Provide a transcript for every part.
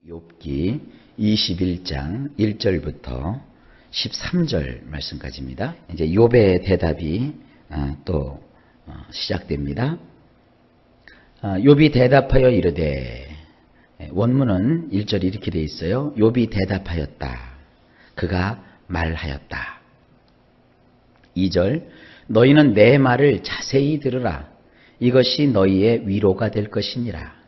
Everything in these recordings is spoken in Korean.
욥기 21장 1절부터 13절 말씀까지입니다. 이제 욥의 대답이 또 시작됩니다. 욥이 대답하여 이르되, 원문은 1절이 이렇게 되어 있어요. 욥이 대답하였다. 그가 말하였다. 2절, 너희는 내 말을 자세히 들으라. 이것이 너희의 위로가 될 것이니라.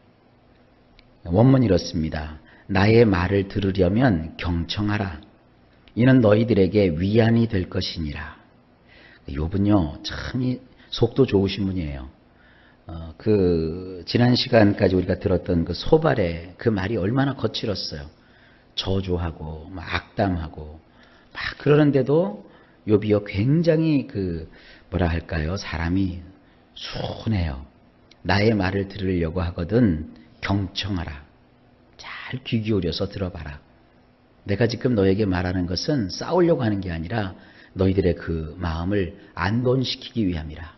원문이 이렇습니다. 나의 말을 들으려면 경청하라. 이는 너희들에게 위안이 될 것이니라. 욥은요, 참 속도 좋으신 분이에요. 지난 시간까지 우리가 들었던 그 소발의 그 말이 얼마나 거칠었어요. 저주하고, 악담하고, 막 그러는데도 욥이요, 굉장히 사람이 순해요. 나의 말을 들으려고 하거든 경청하라. 잘 귀 기울여서 들어봐라. 내가 지금 너에게 말하는 것은 싸우려고 하는 게 아니라 너희들의 그 마음을 안돈시키기 위함이라.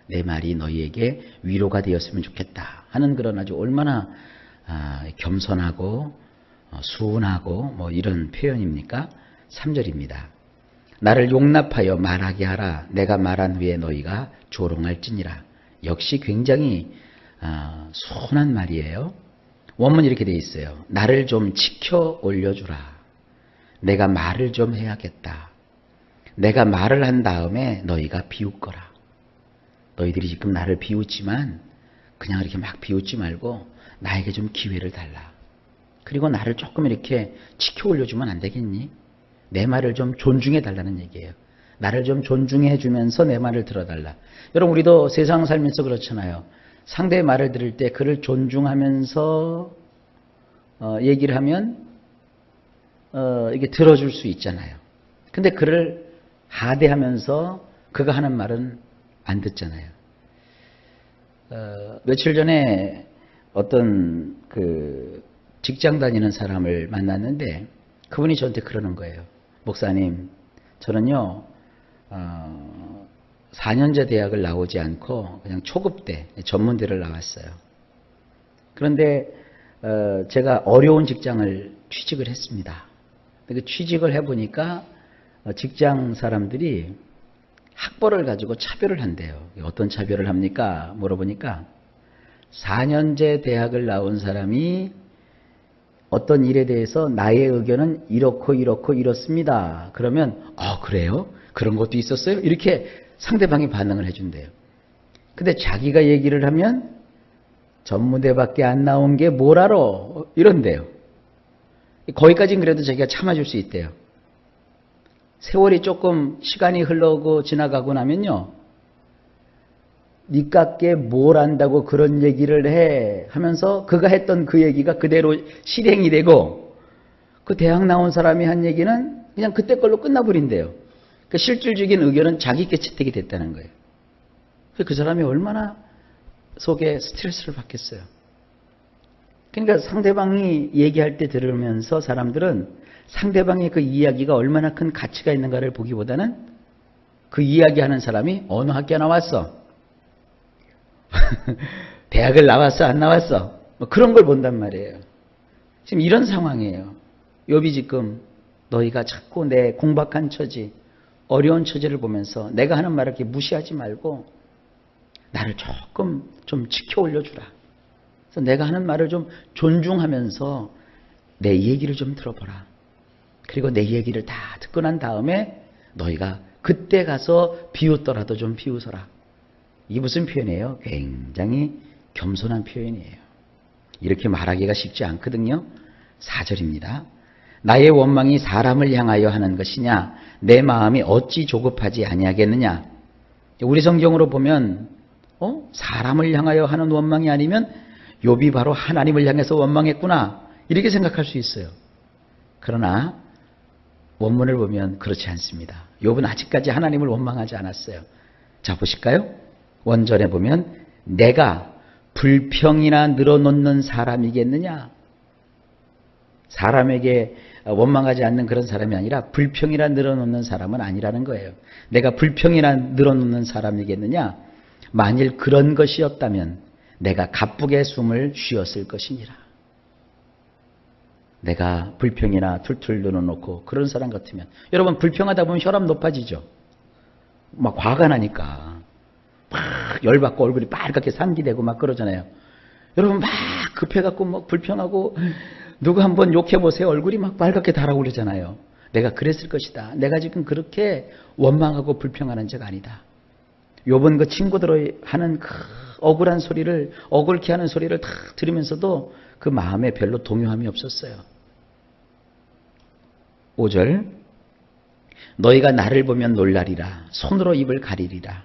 내 말이 너희에게 위로가 되었으면 좋겠다 하는 그런 아주 얼마나 겸손하고 수은하고 이런 표현입니까? 3절입니다. 나를 용납하여 말하게 하라. 내가 말한 후에 너희가 조롱할지니라. 역시 굉장히 순한 말이에요. 원문이 이렇게 되어 있어요. 나를 좀 지켜 올려주라. 내가 말을 좀 해야겠다. 내가 말을 한 다음에 너희가 비웃거라. 너희들이 지금 나를 비웃지만 그냥 이렇게 막 비웃지 말고 나에게 좀 기회를 달라. 그리고 나를 조금 이렇게 지켜 올려주면 안 되겠니? 내 말을 좀 존중해 달라는 얘기예요. 나를 좀 존중해 주면서 내 말을 들어달라. 여러분, 우리도 세상 살면서 그렇잖아요. 상대의 말을 들을 때 그를 존중하면서 얘기를 하면 이게 들어줄 수 있잖아요. 근데 그를 하대하면서 그가 하는 말은 안 듣잖아요. 며칠 전에 어떤 직장 다니는 사람을 만났는데 그분이 저한테 그러는 거예요. 목사님, 저는요 4년제 대학을 나오지 않고 그냥 초급대, 전문대를 나왔어요. 그런데 제가 어려운 직장을 취직을 했습니다. 그 취직을 해보니까 직장 사람들이 학벌을 가지고 차별을 한대요. 어떤 차별을 합니까? 물어보니까 4년제 대학을 나온 사람이 어떤 일에 대해서 나의 의견은 이렇고 이렇습니다. 그러면 그래요? 그런 것도 있었어요? 이렇게 상대방이 반응을 해준대요. 근데 자기가 얘기를 하면 전무대밖에 안 나온 게 뭘 알아? 이런대요. 거기까지는 그래도 자기가 참아줄 수 있대요. 세월이 조금 시간이 흘러고 지나가고 나면요, 니깎게 뭘 안다고 그런 얘기를 해 하면서 그가 했던 그 얘기가 그대로 실행이 되고 그 대학 나온 사람이 한 얘기는 그냥 그때 걸로 끝나버린대요. 그 실질적인 의견은 자기께 채택이 됐다는 거예요. 그 사람이 얼마나 속에 스트레스를 받겠어요. 그러니까 상대방이 얘기할 때 들으면서 사람들은 상대방의 그 이야기가 얼마나 큰 가치가 있는가를 보기보다는 그 이야기하는 사람이 어느 학교 나왔어? 대학을 나왔어? 안 나왔어? 그런 걸 본단 말이에요. 지금 이런 상황이에요. 욥이 지금 너희가 자꾸 내 공박한 처지, 어려운 처지를 보면서 내가 하는 말을 이렇게 무시하지 말고 나를 조금 좀 지켜 올려주라. 그래서 내가 하는 말을 좀 존중하면서 내 얘기를 좀 들어보라. 그리고 내 얘기를 다 듣고 난 다음에 너희가 그때 가서 비웃더라도 좀 비웃어라. 이게 무슨 표현이에요? 굉장히 겸손한 표현이에요. 이렇게 말하기가 쉽지 않거든요. 4절입니다. 나의 원망이 사람을 향하여 하는 것이냐? 내 마음이 어찌 조급하지 아니하겠느냐? 우리 성경으로 보면 사람을 향하여 하는 원망이 아니면 욥이 바로 하나님을 향해서 원망했구나, 이렇게 생각할 수 있어요. 그러나 원문을 보면 그렇지 않습니다. 욥은 아직까지 하나님을 원망하지 않았어요. 자, 보실까요? 원전에 보면 내가 불평이나 늘어놓는 사람이겠느냐? 사람에게 원망하지 않는 그런 사람이 아니라 불평이나 늘어놓는 사람은 아니라는 거예요. 내가 불평이나 늘어놓는 사람이겠느냐? 만일 그런 것이었다면 내가 가쁘게 숨을 쉬었을 것이니라. 내가 불평이나 툴툴 늘어놓고 그런 사람 같으면, 여러분 불평하다 보면 혈압 높아지죠. 막 화가 나니까 막 열받고 얼굴이 빨갛게 상기되고 막 그러잖아요. 여러분 막 급해갖고 막 불평하고 누구 한번 욕해보세요. 얼굴이 막 빨갛게 달아오르잖아요. 내가 그랬을 것이다. 내가 지금 그렇게 원망하고 불평하는 적 아니다. 요번 그 친구들의 하는 그 억울한 소리를, 억울케 하는 소리를 다 들으면서도 그 마음에 별로 동요함이 없었어요. 5절, 너희가 나를 보면 놀라리라. 손으로 입을 가리리라.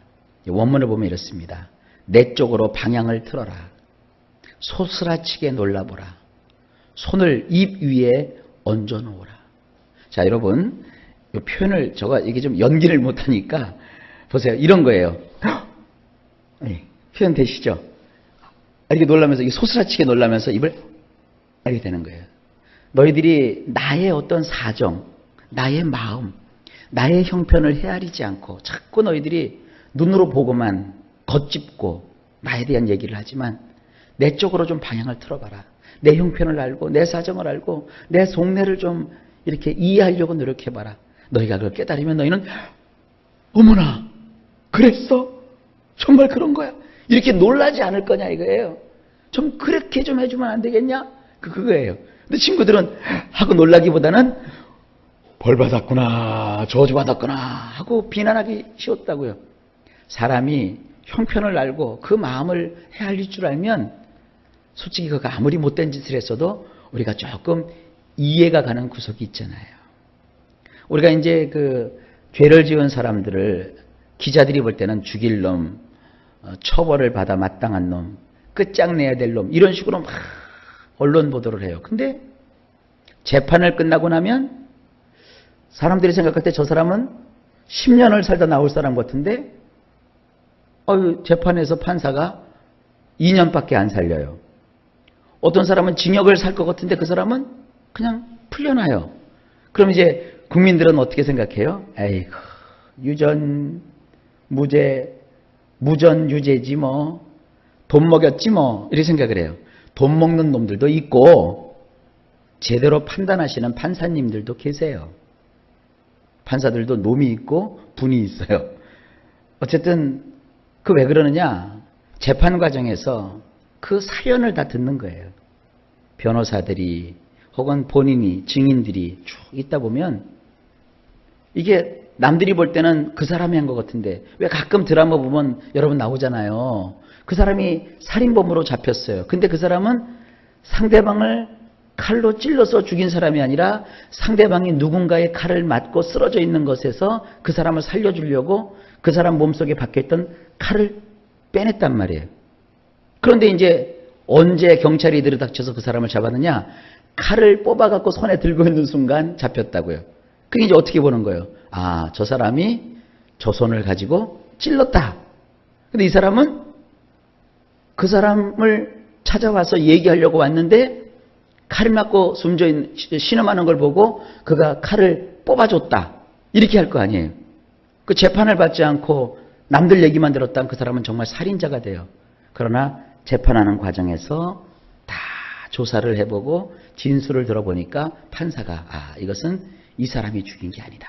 원문을 보면 이렇습니다. 내 쪽으로 방향을 틀어라. 소스라치게 놀라보라. 손을 입 위에 얹어놓으라. 자, 여러분, 이 표현을 제가 이게 좀 연기를 못하니까 보세요. 이런 거예요. 네, 표현 되시죠? 이렇게 놀라면서, 이게 소스라치게 놀라면서 입을 이렇게 되는 거예요. 너희들이 나의 어떤 사정, 나의 마음, 나의 형편을 헤아리지 않고 자꾸 너희들이 눈으로 보고만 겉짚고 나에 대한 얘기를 하지만 내 쪽으로 좀 방향을 틀어봐라. 내 형편을 알고 내 사정을 알고 내 속내를 좀 이렇게 이해하려고 노력해봐라. 너희가 그걸 깨달으면 너희는 어머나 그랬어? 정말 그런 거야? 이렇게 놀라지 않을 거냐 이거예요. 좀 그렇게 좀 해주면 안 되겠냐? 그거예요. 근데 친구들은 하고 놀라기보다는 벌 받았구나, 저주 받았구나 하고 비난하기 쉬웠다고요. 사람이 형편을 알고 그 마음을 헤아릴 줄 알면 솔직히 그가 아무리 못된 짓을 했어도 우리가 조금 이해가 가는 구석이 있잖아요. 우리가 이제 그 죄를 지은 사람들을 기자들이 볼 때는 죽일 놈, 처벌을 받아 마땅한 놈, 끝장내야 될 놈, 이런 식으로 막 언론 보도를 해요. 근데 재판을 끝나고 나면 사람들이 생각할 때 저 사람은 10년을 살다 나올 사람 같은데 재판에서 판사가 2년밖에 안 살려요. 어떤 사람은 징역을 살 것 같은데 그 사람은 그냥 풀려나요. 그럼 이제 국민들은 어떻게 생각해요? 에이구, 유전, 무죄, 무전 유죄지 뭐, 돈 먹였지 뭐, 이렇게 생각을 해요. 돈 먹는 놈들도 있고 제대로 판단하시는 판사님들도 계세요. 판사들도 놈이 있고 분이 있어요. 어쨌든 그 왜 그러느냐? 재판 과정에서 그 사연을 다 듣는 거예요. 변호사들이 혹은 본인이, 증인들이 쭉 있다 보면 이게 남들이 볼 때는 그 사람이 한 것 같은데, 왜 가끔 드라마 보면 여러분 나오잖아요. 그 사람이 살인범으로 잡혔어요. 근데 그 사람은 상대방을 칼로 찔러서 죽인 사람이 아니라 상대방이 누군가의 칼을 맞고 쓰러져 있는 것에서 그 사람을 살려주려고 그 사람 몸속에 박혀있던 칼을 빼냈단 말이에요. 그런데 이제 언제 경찰이 들이닥쳐서 그 사람을 잡았느냐? 칼을 뽑아갖고 손에 들고 있는 순간 잡혔다고요. 그게 이제 어떻게 보는 거예요? 아, 저 사람이 저 손을 가지고 찔렀다. 근데 이 사람은 그 사람을 찾아와서 얘기하려고 왔는데 칼을 맞고 숨져 있는, 신음하는 걸 보고 그가 칼을 뽑아줬다. 이렇게 할 거 아니에요. 그 재판을 받지 않고 남들 얘기만 들었다면 그 사람은 정말 살인자가 돼요. 그러나 재판하는 과정에서 다 조사를 해보고 진술을 들어보니까 판사가 이것은 이 사람이 죽인 게 아니다.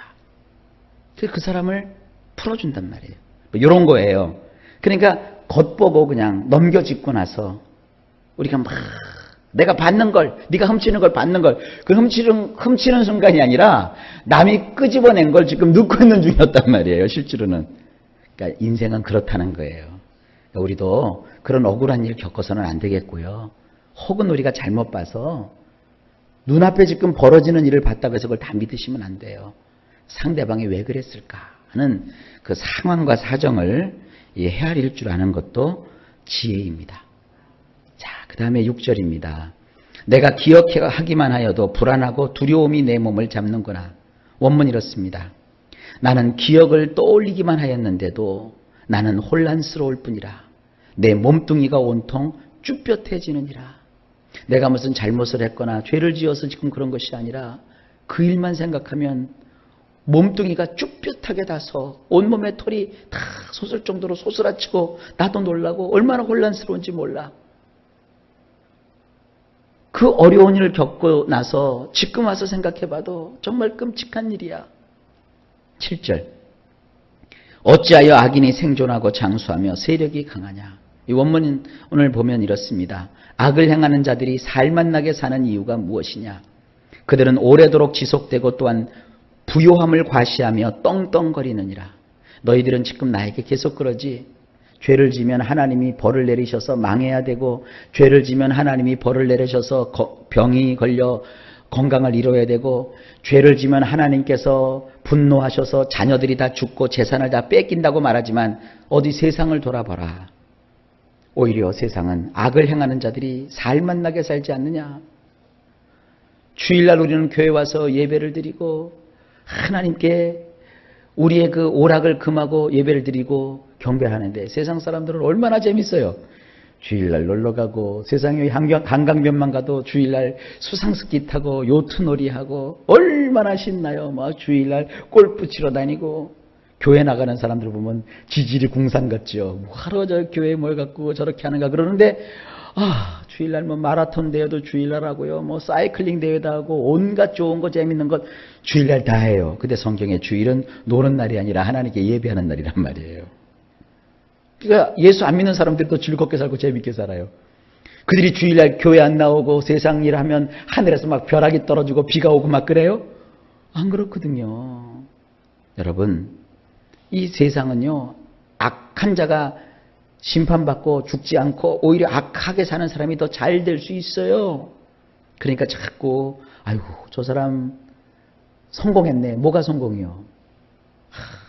그 사람을 풀어준단 말이에요. 뭐 이런 거예요. 그러니까 겉보고 그냥 넘겨짚고 나서 우리가 막 내가 받는 걸, 네가 훔치는 걸 받는 걸, 그 훔치는 순간이 아니라 남이 끄집어낸 걸 지금 넣고 있는 중이었단 말이에요. 실제로는. 그러니까 인생은 그렇다는 거예요. 그러니까 우리도 그런 억울한 일 겪어서는 안 되겠고요. 혹은 우리가 잘못 봐서 눈앞에 지금 벌어지는 일을 봤다고 해서 그걸 다 믿으시면 안 돼요. 상대방이 왜 그랬을까 하는 그 상황과 사정을 헤아릴 줄 아는 것도 지혜입니다. 자, 그 다음에 6절입니다. 내가 기억하기만 하여도 불안하고 두려움이 내 몸을 잡는구나. 원문 이렇습니다. 나는 기억을 떠올리기만 하였는데도 나는 혼란스러울 뿐이라. 내 몸뚱이가 온통 쭈뼛해지느니라. 내가 무슨 잘못을 했거나 죄를 지어서 지금 그런 것이 아니라 그 일만 생각하면 몸뚱이가 쭈뼛하게 다서 온몸의 털이 다 솟을 정도로 솟으라치고 나도 놀라고 얼마나 혼란스러운지 몰라. 그 어려운 일을 겪고 나서 지금 와서 생각해봐도 정말 끔찍한 일이야. 7절. 어찌하여 악인이 생존하고 장수하며 세력이 강하냐. 이 원문은 오늘 보면 이렇습니다. 악을 행하는 자들이 살맛나게 사는 이유가 무엇이냐. 그들은 오래도록 지속되고 또한 부요함을 과시하며 떵떵거리느니라. 너희들은 지금 나에게 계속 그러지. 죄를 지면 하나님이 벌을 내리셔서 망해야 되고, 죄를 지면 하나님이 벌을 내리셔서 병이 걸려 건강을 잃어야 되고, 죄를 지면 하나님께서 분노하셔서 자녀들이 다 죽고 재산을 다 뺏긴다고 말하지만 어디 세상을 돌아봐라. 오히려 세상은 악을 행하는 자들이 살맛나게 살지 않느냐. 주일날 우리는 교회 와서 예배를 드리고 하나님께 우리의 그 오락을 금하고 예배를 드리고 경배하는데 세상 사람들은 얼마나 재밌어요. 주일날 놀러가고, 세상에 한강변만 가도 주일날 수상스키 타고 요트놀이하고 얼마나 신나요. 막 주일날 골프 치러 다니고, 교회 나가는 사람들 보면 지질이 궁상 같죠. 하루 저 교회에 뭘 갖고 저렇게 하는가 그러는데, 주일날 뭐 마라톤 대회도 주일날 하고요. 뭐 사이클링 대회도 하고 온갖 좋은 거 재밌는 것 주일날 다 해요. 근데 성경에 주일은 노는 날이 아니라 하나님께 예배하는 날이란 말이에요. 그러니까 예수 안 믿는 사람들도 즐겁게 살고 재밌게 살아요. 그들이 주일날 교회 안 나오고 세상 일 하면 하늘에서 막 벼락이 떨어지고 비가 오고 막 그래요? 안 그렇거든요. 여러분, 이 세상은요, 악한 자가 심판받고 죽지 않고 오히려 악하게 사는 사람이 더 잘 될 수 있어요. 그러니까 자꾸 아이고 저 사람 성공했네. 뭐가 성공이요?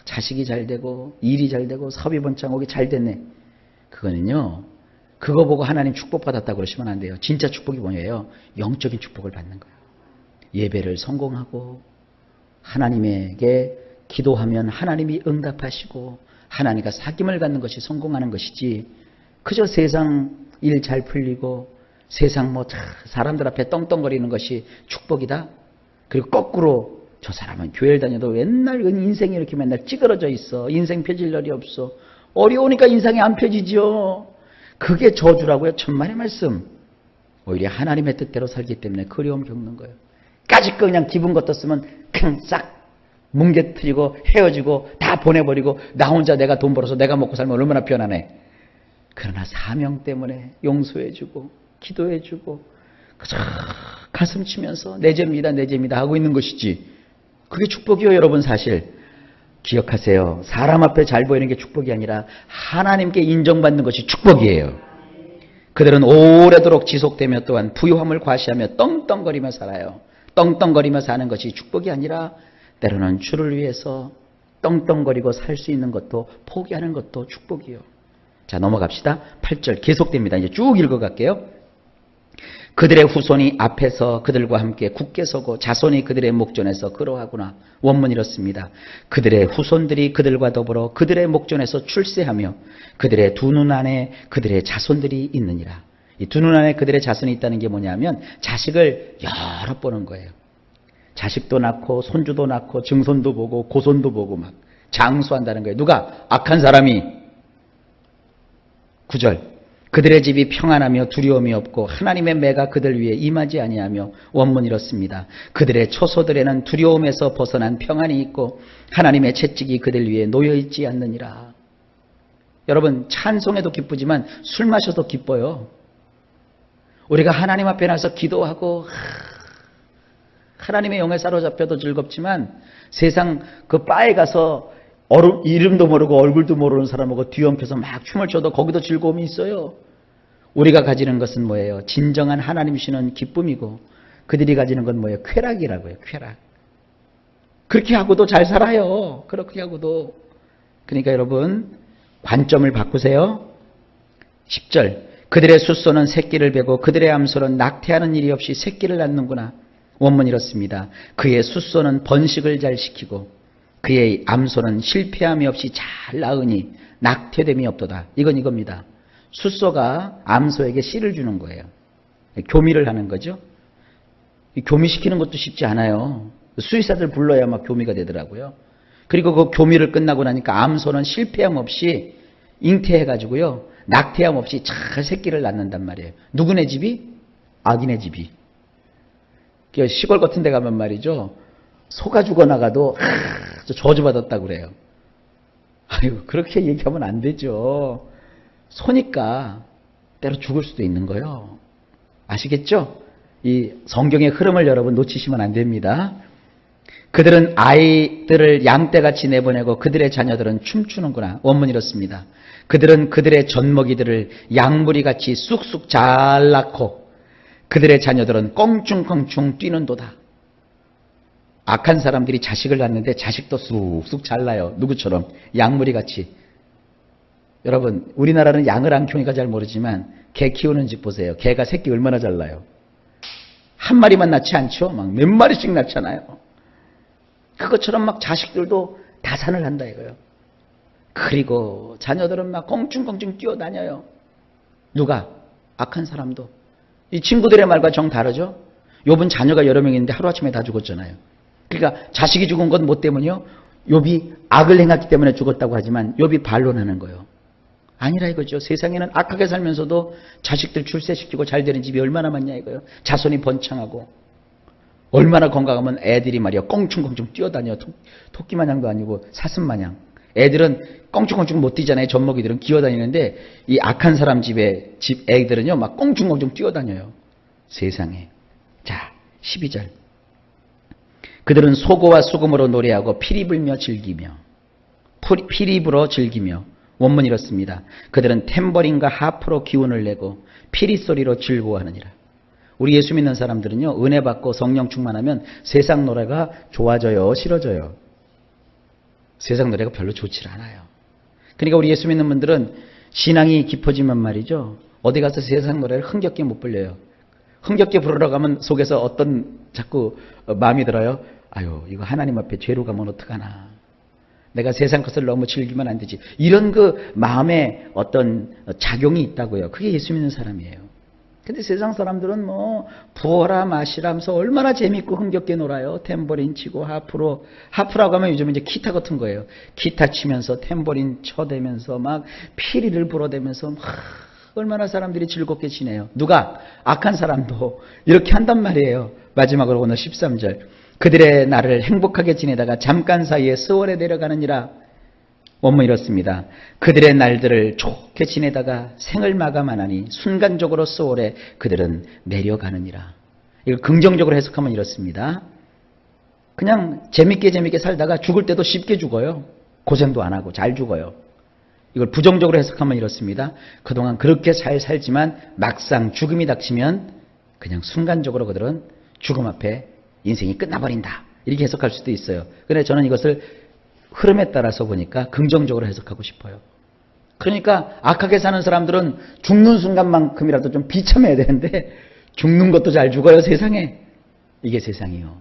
자식이 잘 되고 일이 잘 되고 사업이 번창하기 잘 됐네. 그거는요, 그거 보고 하나님 축복받았다고 그러시면 안 돼요. 진짜 축복이 뭐예요? 영적인 축복을 받는 거예요. 예배를 성공하고 하나님에게 기도하면 하나님이 응답하시고 하나님과 사귐을 갖는 것이 성공하는 것이지, 그저 세상 일 잘 풀리고 세상 뭐 사람들 앞에 떵떵거리는 것이 축복이다? 그리고 거꾸로 저 사람은 교회를 다녀도 맨날 인생이 이렇게 맨날 찌그러져 있어. 인생 펴질 날이 없어. 어려우니까 인생이 안 펴지죠. 그게 저주라고요. 천만의 말씀. 오히려 하나님의 뜻대로 살기 때문에 그 어려움 겪는 거예요. 까짓 거 그냥 기분 같았으면 그냥 싹 뭉개뜨리고 헤어지고 다 보내버리고 나 혼자 내가 돈 벌어서 내가 먹고 살면 얼마나 편하네. 그러나 사명 때문에 용서해주고 기도해주고 그저 가슴 치면서 내 죄입니다 내 죄입니다 하고 있는 것이지, 그게 축복이요. 여러분, 사실 기억하세요. 사람 앞에 잘 보이는 게 축복이 아니라 하나님께 인정받는 것이 축복이에요. 그들은 오래도록 지속되며 또한 부요함을 과시하며 떵떵거리며 살아요. 떵떵거리며 사는 것이 축복이 아니라 때로는 주를 위해서 떵떵거리고 살 수 있는 것도 포기하는 것도 축복이요. 자, 넘어갑시다. 8절 계속됩니다. 이제 쭉 읽어갈게요. 그들의 후손이 앞에서 그들과 함께 굳게 서고 자손이 그들의 목전에서 그러하구나. 원문 이렇습니다. 그들의 후손들이 그들과 더불어 그들의 목전에서 출세하며 그들의 두 눈 안에 그들의 자손들이 있느니라. 이 두 눈 안에 그들의 자손이 있다는 게 뭐냐면 자식을 여러 보는 거예요. 자식도 낳고 손주도 낳고 증손도 보고 고손도 보고 막 장수한다는 거예요. 누가? 악한 사람이. 9절. 그들의 집이 평안하며 두려움이 없고 하나님의 매가 그들 위에 임하지 아니하며, 원문 이렇습니다. 그들의 처소들에는 두려움에서 벗어난 평안이 있고 하나님의 채찍이 그들 위에 놓여있지 않느니라. 여러분, 찬송해도 기쁘지만 술 마셔도 기뻐요. 우리가 하나님 앞에 나서 기도하고 하나님의 영에 사로잡혀도 즐겁지만 세상 그 바에 가서 이름도 모르고 얼굴도 모르는 사람하고 뒤엉켜서 막 춤을 춰도 거기도 즐거움이 있어요. 우리가 가지는 것은 뭐예요? 진정한 하나님이시는 기쁨이고 그들이 가지는 건 뭐예요? 쾌락이라고요. 쾌락. 그렇게 하고도 잘 살아요. 그렇게 하고도. 그러니까 여러분, 관점을 바꾸세요. 10절. 그들의 숫소는 새끼를 베고 그들의 암소는 낙태하는 일이 없이 새끼를 낳는구나. 원문 이렇습니다. 그의 숫소는 번식을 잘 시키고 그의 암소는 실패함이 없이 잘 낳으니 낙태됨이 없도다. 이건 이겁니다. 숫소가 암소에게 씨를 주는 거예요. 교미를 하는 거죠. 교미시키는 것도 쉽지 않아요. 수의사들 불러야 막 교미가 되더라고요. 그리고 그 교미를 끝나고 나니까 암소는 실패함 없이 잉태해가지고요, 낙태함 없이 잘 새끼를 낳는단 말이에요. 누구네 집이? 악인의 집이. 시골 같은 데 가면 말이죠. 소가 죽어나가도 저주받았다고 그래요. 아유, 그렇게 얘기하면 안 되죠. 소니까 때로 죽을 수도 있는 거예요. 아시겠죠? 이 성경의 흐름을 여러분 놓치시면 안 됩니다. 그들은 아이들을 양떼같이 내보내고 그들의 자녀들은 춤추는구나. 원문이 이렇습니다. 그들은 그들의 젖먹이들을 양무리같이 쑥쑥 잘 낳고 그들의 자녀들은 껑충껑충 뛰는도다. 악한 사람들이 자식을 낳는데 자식도 쑥쑥 잘 나요. 누구처럼? 양무리같이. 여러분, 우리나라는 양을 안 키우니까 잘 모르지만 개 키우는 집 보세요. 개가 새끼 얼마나 잘 나요. 한 마리만 낳지 않죠? 막 몇 마리씩 낳잖아요. 그것처럼 막 자식들도 다산을 한다 이거예요. 그리고 자녀들은 막 껑충껑충 뛰어다녀요. 누가? 악한 사람도. 이 친구들의 말과 정 다르죠? 욥은 자녀가 여러 명 있는데 하루아침에 다 죽었잖아요. 그러니까 자식이 죽은 건 뭐 때문이요? 욥이 악을 행했기 때문에 죽었다고 하지만 욥이 반론하는 거예요. 아니라 이거죠. 세상에는 악하게 살면서도 자식들 출세시키고 잘 되는 집이 얼마나 많냐 이거예요. 자손이 번창하고 얼마나 건강하면 애들이 말이야 껑충껑충 뛰어다녀. 토끼 마냥도 아니고 사슴 마냥. 애들은 껑충껑충 못 뛰잖아요. 젖먹이들은 기어다니는데 이 악한 사람 집 애들은요 막 껑충껑충 뛰어다녀요. 세상에. 자, 12절. 그들은 소고와 수금으로 노래하고 피리 불며 즐기며 피리 불어 즐기며. 원문이 이렇습니다. 그들은 탬버린과 하프로 기운을 내고 피리 소리로 즐거워하느니라. 우리 예수 믿는 사람들은요 은혜 받고 성령 충만하면 세상 노래가 좋아져요, 싫어져요? 세상 노래가 별로 좋지 않아요. 그러니까 우리 예수 믿는 분들은 신앙이 깊어지면 말이죠 어디 가서 세상 노래를 흥겹게 못 불려요. 흥겹게 부르러 가면 속에서 어떤 자꾸 마음이 들어요. 아유, 이거 하나님 앞에 죄로 가면 어떡하나. 내가 세상 것을 너무 즐기면 안 되지. 이런 그 마음에 어떤 작용이 있다고요. 그게 예수 믿는 사람이에요. 근데 세상 사람들은 뭐 부어라 마시라면서 얼마나 재밌고 흥겹게 놀아요. 탬버린 치고 하프라고 하면 요즘 이제 기타 같은 거예요. 기타 치면서 탬버린 쳐대면서 막 피리를 불어대면서 막 얼마나 사람들이 즐겁게 지내요. 누가? 악한 사람도 이렇게 한단 말이에요. 마지막으로 오늘 13절. 그들의 날을 행복하게 지내다가 잠깐 사이에 세월에 내려가느니라. 원문 이렇습니다. 그들의 날들을 좋게 지내다가 생을 마감하나니 순간적으로 세월에 그들은 내려가느니라. 이걸 긍정적으로 해석하면 이렇습니다. 그냥 재밌게 살다가 죽을 때도 쉽게 죽어요. 고생도 안 하고 잘 죽어요. 이걸 부정적으로 해석하면 이렇습니다. 그동안 그렇게 잘 살지만 막상 죽음이 닥치면 그냥 순간적으로 그들은 죽음 앞에 인생이 끝나버린다. 이렇게 해석할 수도 있어요. 그런데 저는 이것을 흐름에 따라서 보니까 긍정적으로 해석하고 싶어요. 그러니까 악하게 사는 사람들은 죽는 순간만큼이라도 좀 비참해야 되는데 죽는 것도 잘 죽어요, 세상에. 이게 세상이요.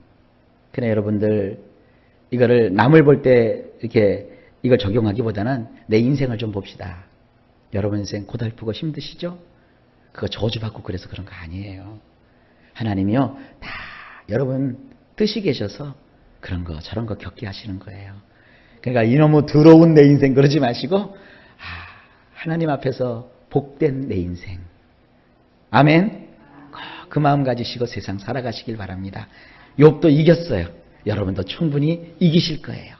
그래 여러분들 이거를 남을 볼 때 이렇게 이걸 적용하기보다는 내 인생을 좀 봅시다. 여러분 인생 고달프고 힘드시죠? 그거 저주받고 그래서 그런 거 아니에요. 하나님이요 다 여러분 뜻이 계셔서 그런 거 저런 거 겪게 하시는 거예요. 그러니까 이놈의 더러운 내 인생 그러지 마시고 하나님 앞에서 복된 내 인생. 아멘. 그 마음 가지시고 세상 살아가시길 바랍니다. 욥도 이겼어요. 여러분도 충분히 이기실 거예요.